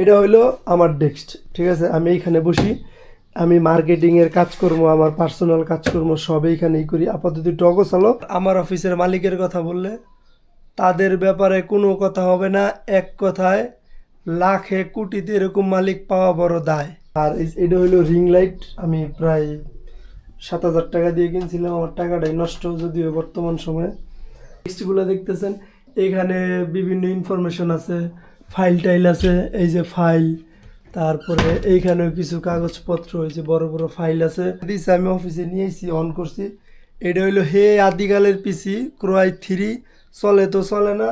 এটা হইলো আমার ডেস্ক, ঠিক আছে। আমি এইখানে বসি, আমি মার্কেটিংয়ের কাজকর্ম, আমার পার্সোনাল কাজকর্ম সব এইখানেই করি। আপাতত একটু অগোছালো। আমার অফিসের মালিকের কথা বললে তাদের ব্যাপারে কোনো কথা হবে না। এক কথায় লাখে কোটিতে এরকম মালিক পাওয়া বড় দায়। আর এটা হইলো রিং লাইট, আমি প্রায় 7,000 টাকা দিয়ে কিনছিলাম। আমার টাকাটাই নষ্ট যদিও বর্তমান সময়ে। টেক্সটগুলো দেখতেছেন, এখানে বিভিন্ন ইনফরমেশন আছে, ফাইল টাইল আছে, এই যে ফাইল, তারপরে এইখানেও কিছু কাগজপত্র, এই যে বড় বড় ফাইল আছে। দিয়েছি আমি অফিসে নিয়েছি, অন করছি। এটা হইলো হে আদিকালের পিসি ক্রয় 3, চলে তো চলে না।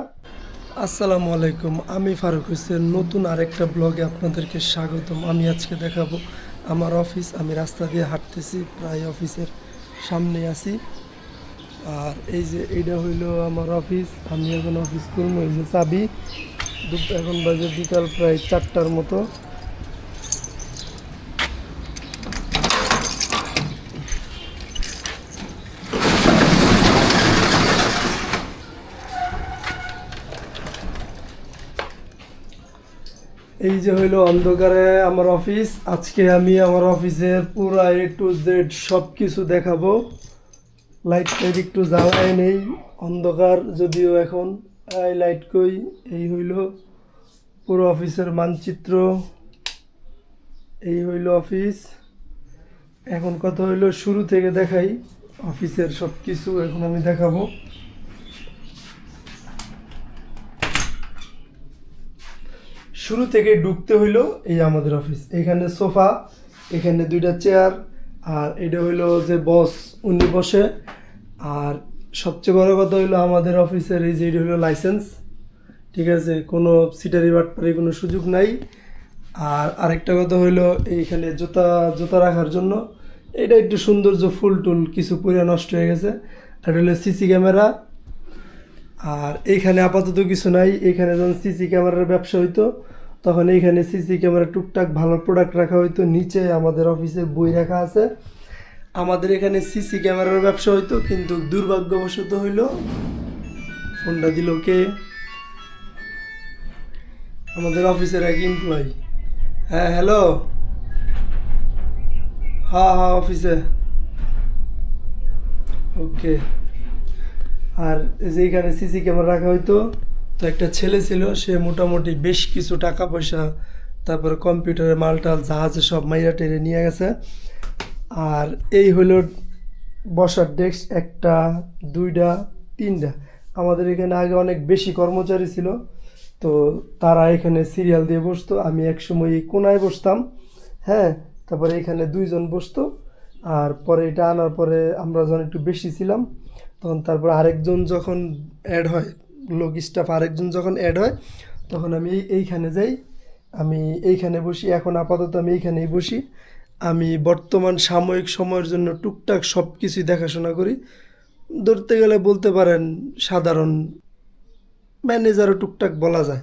আসসালামু আলাইকুম, আমি ফারুক হোসেন, নতুন আরেকটা ব্লগে আপনাদেরকে স্বাগতম। আমি আজকে দেখাবো আমার অফিস। আমি রাস্তা দিয়ে হাঁটতেছি, প্রায় অফিসের সামনে আছি। আর এই যে এইটা হইলো আমার অফিস। আমি এখন অফিস করবো, এই যে চাবি। এখন বাজে বিকাল প্রায় 4টার মতো। এই যে হইলো অন্ধকারে আমার অফিস। আজকে আমি আমার অফিসের পুরা A to Z সব কিছু দেখাবো। লাইট টাইট একটু জ্বালায় নেই, অন্ধকার যদিও এখন। এই লাইট কই, এই হইল পুরো অফিসের মানচিত্র, এই হইল অফিস। এখন কথা হইলো শুরু থেকে দেখাই অফিসের সব কিছু। এখন আমি দেখাবো। শুরু থেকে ঢুকতে হইলো এই আমাদের অফিস। এখানে সোফা, এখানে 2টা চেয়ার, আর এটা হইলো যে বস, উনি বসে। আর সবচেয়ে বড় কথা হইলো আমাদের অফিসের এই যে এটা হইলো লাইসেন্স, ঠিক আছে। কোনো সিটারি বাটপারি কোনো সুযোগ নাই। আর আরেকটা কথা হইলো এইখানে জুতা জুতা রাখার জন্য এটা একটু সৌন্দর্য, ফুল টুল কিছু পুরো নষ্ট হয়ে গেছে। আর হইলো সিসি ক্যামেরা। আর এইখানে আপাতত কিছু নাই। এখানে যখন সিসি ক্যামেরার ব্যবসা হইতো তখন এইখানে সিসি ক্যামেরা টুকটাক ভালো প্রোডাক্ট রাখা হইতো। নিচে আমাদের অফিসে বই রাখা আছে। আমাদের এখানে সিসি ক্যামেরার ব্যবসা হইতো, কিন্তু দুর্ভাগ্যবশত হইলো ফোনটা দিল কে, আমাদের অফিসের এক এমপ্লয়ি। হ্যাঁ হ্যালো, হ্যাঁ হ্যাঁ অফিসে, ওকে। আর এই যে এখানে সিসি ক্যামেরা রাখা হইতো, তো একটা ছেলে ছিল, সে মোটামুটি বেশ কিছু টাকা পয়সা, তারপরে কম্পিউটারে মালটাল জাহাজে সব মাইরা টেরে নিয়ে গেছে। আর এই হলো বসার ডেস্ক, 1টা 2টা 3টা। আমাদের এখানে আগে অনেক বেশি কর্মচারী ছিল, তো তারা এখানে সিরিয়াল দিয়ে বসতো। আমি একসময় এই কোনায় বসতাম, হ্যাঁ। তারপরে এখানে 2জন বসতো। আর পরে এটা আনার পরে আমরা যখন একটু বেশি ছিলাম, তখন তারপর আরেকজন যখন অ্যাড হয়, লোক স্টাফ আরেকজন যখন অ্যাড হয়, তখন আমি এইখানে যাই, আমি এইখানে বসি। এখন আপাতত আমি এইখানেই বসি। আমি বর্তমান সাময়িক সময়ের জন্য টুকটাক সব কিছুই দেখাশোনা করি। ধরতে গেলে বলতে পারেন সাধারণ ম্যানেজারও টুকটাক বলা যায়।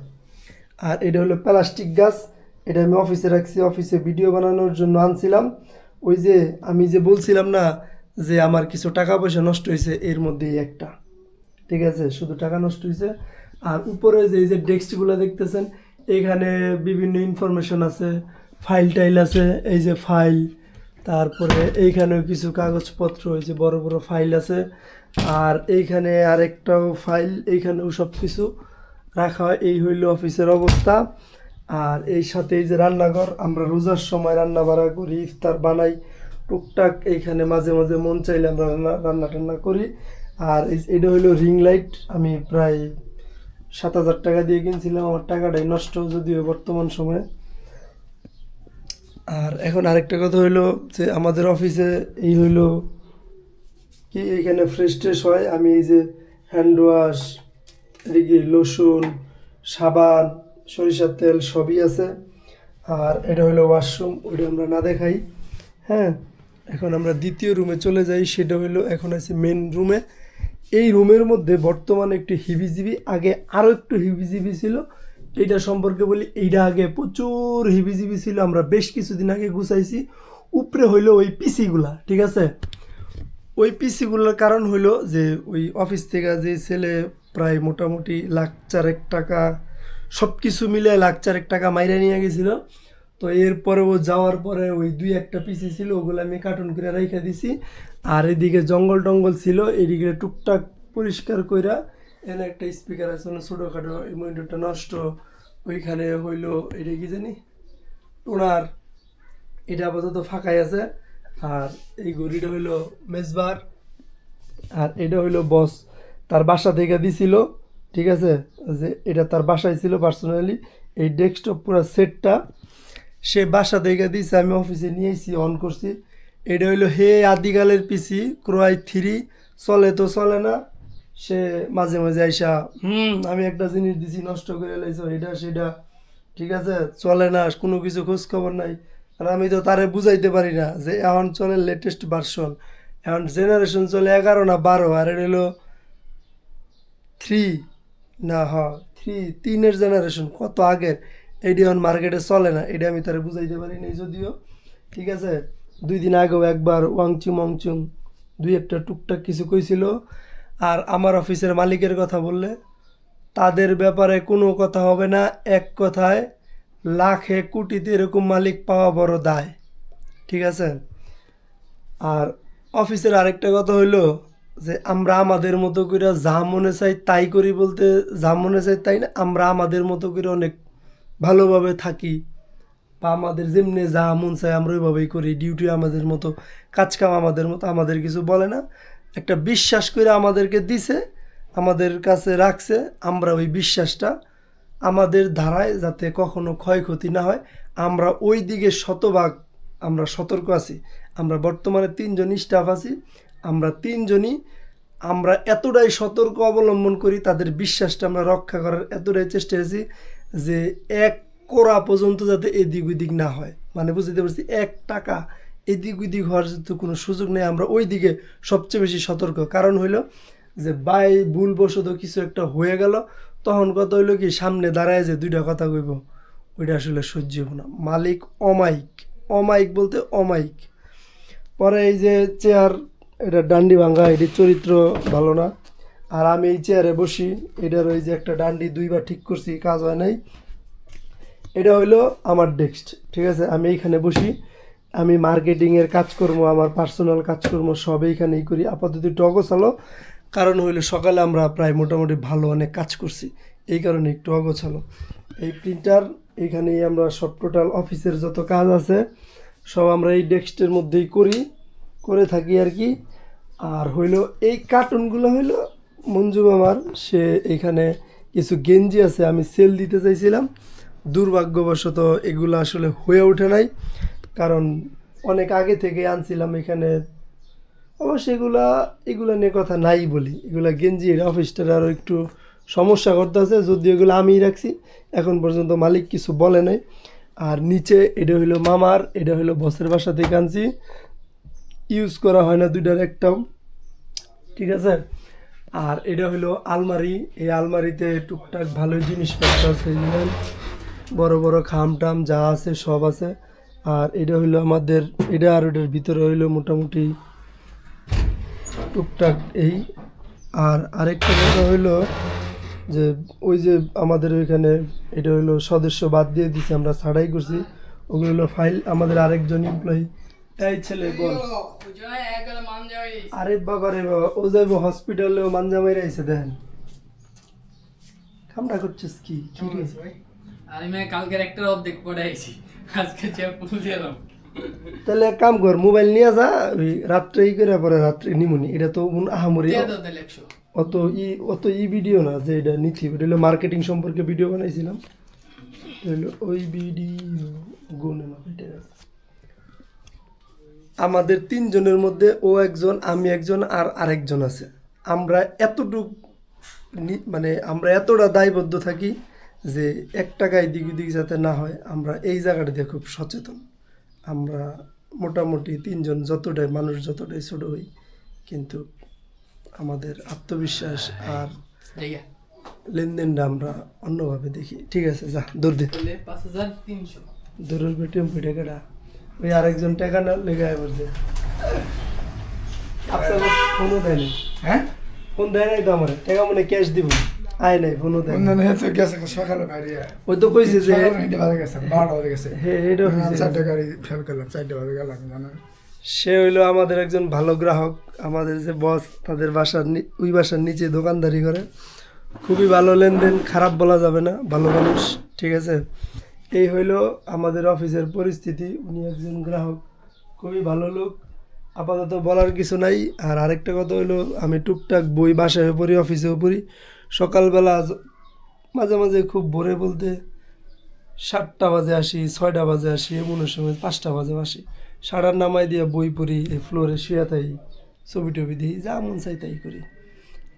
আর এটা হলো প্লাস্টিক গাছ, এটা আমি অফিসে রাখছি, অফিসে ভিডিও বানানোর জন্য আনছিলাম। ওই যে আমি যে বলছিলাম না যে আমার কিছু টাকা পয়সা নষ্ট হয়েছে, এর মধ্যেই একটা, ঠিক আছে, শুধু টাকা নষ্ট হয়েছে। আর উপরে যে এই যে ডেস্কগুলো দেখতেছেন, এখানে বিভিন্ন ইনফরমেশন আছে, ফাইল টাইল আছে, এই যে ফাইল, তারপরে এইখানেও কিছু কাগজপত্র, এই যে বড় বড় ফাইল আছে। আর এইখানে আরেকটাও ফাইল, এইখানেও সব কিছু রাখা হয়। এই হইল অফিসের অবস্থা। আর এই সাথে এই যে রান্নাঘর, আমরা রোজার সময় রান্না বাড়া করি, ইফতার বানাই টুকটাক। এইখানে মাঝে মাঝে মন চাইলে আমরা রান্না টান্না করি। আর এটা হইলো রিং লাইট, আমি প্রায় 7,000 টাকা দিয়ে কিনছিলাম। আমার টাকাটাই নষ্ট যদিও বর্তমান সময়ে। আর এখন আরেকটা কথা হইলো যে আমাদের অফিসে এই হইলো কি, এইখানে ফ্রেশ ট্রেশ হয়। আমি এই যে হ্যান্ড ওয়াশ, এদিকে লোশন, সাবান, সরিষার তেল সবই আছে। আর এটা হলো ওয়াশরুম, ওইটা আমরা না দেখাই, হ্যাঁ। এখন আমরা দ্বিতীয় রুমে চলে যাই, সেটা হইলো এখন আছে মেন রুমে। এই রুমের মধ্যে বর্তমানে একটু হিবিজিবি, আগে আরও একটু হিবিজিবি ছিল। এইটা সম্পর্কে বলি, এইটা আগে প্রচুর হিবিজিবি ছিল, আমরা বেশ কিছুদিন আগে গুছাইছি। উপরে হইলো ওই পিসিগুলা, ঠিক আছে। ওই পিসিগুলোর কারণ হইলো যে ওই অফিস থেকে যে ছেলে প্রায় মোটামুটি 1,04,000 টাকা সব কিছু মিলে 1,04,000 টাকা মাইরা নিয়ে গেছিল। তো এরপরে ও যাওয়ার পরে ওই 2-1টা পিসি ছিল, ওগুলো আমি কার্টুন করে রেখে দিছি। আর এদিকে জঙ্গল টঙ্গল ছিল, এদিকে টুকটাক পরিষ্কার কইরা এনে একটা স্পিকার আছে ছোটোখাটো, এই মনিটরটা নষ্ট, ওইখানে হইলো এটা কি জানি টোনার, এটা আপাতত ফাঁকাই আছে। আর এই ঘড়িটা হইলো মেজবার, আর এটা হইলো বস তার বাসা থেকে দিছিল, ঠিক আছে, যে এটা তার বাসায় ছিল পার্সোনালি। এই ডেস্কটপ পুরো সেটটা সে বাসা থেকে দিয়েছে, আমি অফিসে নিয়েছি, অন করছি। এটা হইলো হে আদিকালের পিসি ক্রয় 3, চলে তো চলে না, সে মাঝে মাঝে আইসা আমি একটা জিনিস দিছি নষ্ট করে লাইছো, এটা সেটা, ঠিক আছে, চলে না, কোনো কিছু খোঁজ খবর নাই। আর আমি তো তারে বুঝাইতে পারি না যে এখন চলে লেটেস্ট ভার্সন, এখন জেনারেশন চলে 11 না 12, আর এটা হলো 3 না, হ্যাঁ 3-এর জেনারেশন, কত আগের, এটি এখন মার্কেটে চলে না, এটা আমি তারে বুঝাইতে পারি নাই যদিও, ঠিক আছে। 2 দিন আগেও একবার ওয়াংচুং 2-1টা টুকটাক কিছু কইছিল। আর আমার অফিসের মালিকের কথা বললে তাদের ব্যাপারে কোনো কথা হবে না, এক কথায় লাখে কোটিতে এরকম মালিক পাওয়া বড় দায়, ঠিক আছে। আর অফিসের আরেকটা কথা হইলো যে আমরা আমাদের মতো করে যা মনে চাই তাই করি, বলতে যা মনে চাই তাই না, আমরা আমাদের মতো করে অনেক ভালোভাবে থাকি, বা আমাদের যেমনি যা মন চাই আমরা ওইভাবেই করি, ডিউটি আমাদের মতো, কাজকাম আমাদের মতো, আমাদের কিছু বলে না। একটা বিশ্বাস করে আমাদেরকে দিছে, আমাদের কাছে রাখছে, আমরা ওই বিশ্বাসটা আমাদের ধারায় যাতে কখনো ক্ষয়ক্ষতি না হয়, আমরা ওই দিকে শতভাগ আমরা সতর্ক আছি। আমরা বর্তমানে 3 জন স্টাফ আছি, আমরা 3 জনই আমরা এতটাই সতর্ক অবলম্বন করি, তাদের বিশ্বাসটা আমরা রক্ষা করার এতটাই চেষ্টা আছি যে 1 কোড়া পর্যন্ত যাতে এদিক ওদিক না হয়, মানে বুঝতে পারছি 1 টাকা এদিক ওদিক হওয়ার যাতে কোনো সুযোগ নেই, আমরা ওই দিকে সবচেয়ে বেশি সতর্ক। কারণ হইলো যে বাই ভুলবশত কিছু একটা হয়ে গেল, তখন কথা হইলো কি সামনে দাঁড়ায় যে 2টা কথা কইব, ওইটা আসলে সহ্য হবো না। মালিক অমাইক, অমাইক বলতে অমাইক। পরে এই যে চেয়ার, এটা ডান্ডি ভাঙ্গা, এটির চরিত্র ভালো না। আর আমি এই চেয়ারে বসি, এটার ওই যে একটা ডান্ডি 2বার ঠিক করছি, কাজ হয় নাই। এটা হইলো আমার ডেস্ক, ঠিক আছে, আমি এইখানে বসি, আমি মার্কেটিংয়ের কাজকর্ম, আমার পার্সোনাল কাজকর্ম সব এইখানেই করি। আপাতত একটু অগোছালো, কারণ হইলো সকালে আমরা প্রায় মোটামুটি ভালো অনেক কাজ করছি, এই কারণে একটু অগোছালো। এই প্রিন্টার, এইখানেই আমরা সব টোটাল অফিসের যত কাজ আছে সব আমরা এই ডেস্কের মধ্যেই করে থাকি আর কি। আর হইলো এই কার্টুনগুলো হইলো মঞ্জু মামার, সে এখানে কিছু গেঞ্জি আছে আমি সেল দিতে চাইছিলাম, দুর্ভাগ্যবশত এগুলো আসলে হয়ে ওঠে নাই, কারণ অনেক আগে থেকে আনছিলাম এখানে। অবশ্য এগুলা নিয়ে কথা নাই বলি, এগুলা গেঞ্জির অফিসটার আরও একটু সমস্যা করতে আছে, যদিও এগুলো আমিই রাখছি, এখন পর্যন্ত মালিক কিছু বলে নাই। আর নিচে এটা হইলো মামার, এটা হইলো বসের বাসা থেকে আনছি, ইউজ করা হয় না 2টার একটাও, ঠিক আছে। আর এটা হইলো আলমারি, এই আলমারিতে টুকটাক ভালোই জিনিসপত্র আছে, যেমন বড় বড় খাম টাম যা আছে সব আছে। আর এটা হইলো আমাদের, এটা আর ওটার ভিতরে হইলো মোটামুটি টুকটাক এই। আর আরেকটা কথা হইলো যে ওই যে আমাদের ওইখানে এটা হইলো সদস্য বাদ দিয়ে দিছে, আমরা ছাড়াই করছি, ওগুলো হলো ফাইল। আমাদের আরেকজন এমপ্লয়ি, এই ছেলে বল, আরে বাবা রে বাবা, ও যাইবো হসপিটালে, ও মানজামাই রাইছে, দেখেন কামটা করছিস কি কি রে? আমি কালকের একটা অর্ধেক পড়ে আইছি, আজকে চেপ ফুল দিলাম। তাহলে এক কাম কর, মোবাইল নিয়ে যা, ওই রাত্রেই করে পরে রাত্রে নিমুনি, এটা তো আহামরি অত ভিডিও না যে এটা নিচ্ছি, এটা হলো মার্কেটিং সম্পর্কে ভিডিও বানাইছিলাম, হলো ওই ভিডিও গুনে না এটা। আমাদের 3 জনের মধ্যে ও একজন, আমি একজন, আর আরেকজন আছে। আমরা এতটুক মানে আমরা এতটা দায়বদ্ধ থাকি যে 1 টাকা এদিক ওদিক যাতে না হয়, আমরা এই জায়গাটাতে খুব সচেতন। আমরা মোটামুটি 3 জন যতটাই মানুষ, যতটাই ছোট হই, কিন্তু আমাদের আত্মবিশ্বাস আর লেনদেনটা আমরা অন্যভাবে দেখি, ঠিক আছে। যা দৌড় দে, 5300 দৌড়ের পেটিএম টাকাটা, ওই আরেকজন টাকা না লেগে পড়ছে, আপনার ফোনও দেয়নি। হ্যাঁ ফোন দেয় নাই তো আমার টাকা, মানে ক্যাশ দিব। আয় নাই ফোনও দেয় নাই। অন্যান্য হেতু গেছে সকালে বাইরে ওই তো কইছে যে হেঁটে বাজে গেছে 12টা বাজে গেছে এটা আমি হইছে। 4টা গাড়ি ফেল করলাম 4টা বাজে গেলাম জানেন সে হইলো আমাদের একজন ভালো গ্রাহক, আমাদের যে বস তাদের ওই বাসার নিচে দোকানদারি করে, খুবই ভালো লেনদেন, খারাপ বলা যাবে না, ভালো মানুষ, ঠিক আছে। এই হইলো আমাদের অফিসের পরিস্থিতি। উনি একজন গ্রাহক, খুবই ভালো লোক, আপাতত বলার কিছু নাই। আর আরেকটা কথা হইলো, আমি টুকটাক বই বাসায় পড়ি, অফিসেও পড়ি। সকালবেলা মাঝে মাঝে খুব ভোরে বলতে 7টা বাজে আসি, 6টা বাজে আসি, এমন সময় 5টা বাজে আসি। সাড়ার নামাই দিয়ে বই পড়ি, এই ফ্লোরে শুয়ে থাই, ছবি টবি দিই, যা মন চাই তাই করি।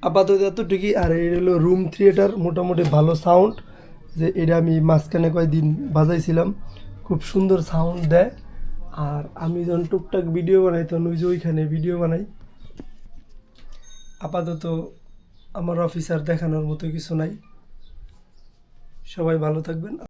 আপাতত এতটুকুই। আর এই হলো রুম থিয়েটার, মোটামুটি ভালো সাউন্ড, যে এটা আমি মাঝখানে কয়েকদিন বাজাইছিলাম, খুব সুন্দর সাউন্ড দেয়। আর আমি যখন টুকটাক ভিডিও বানাই তখন ওই যে ওইখানে ভিডিও বানাই। আপাতত আমার অফিসার দেখানোর মতো কিছু নাই। সবাই ভালো থাকবেন।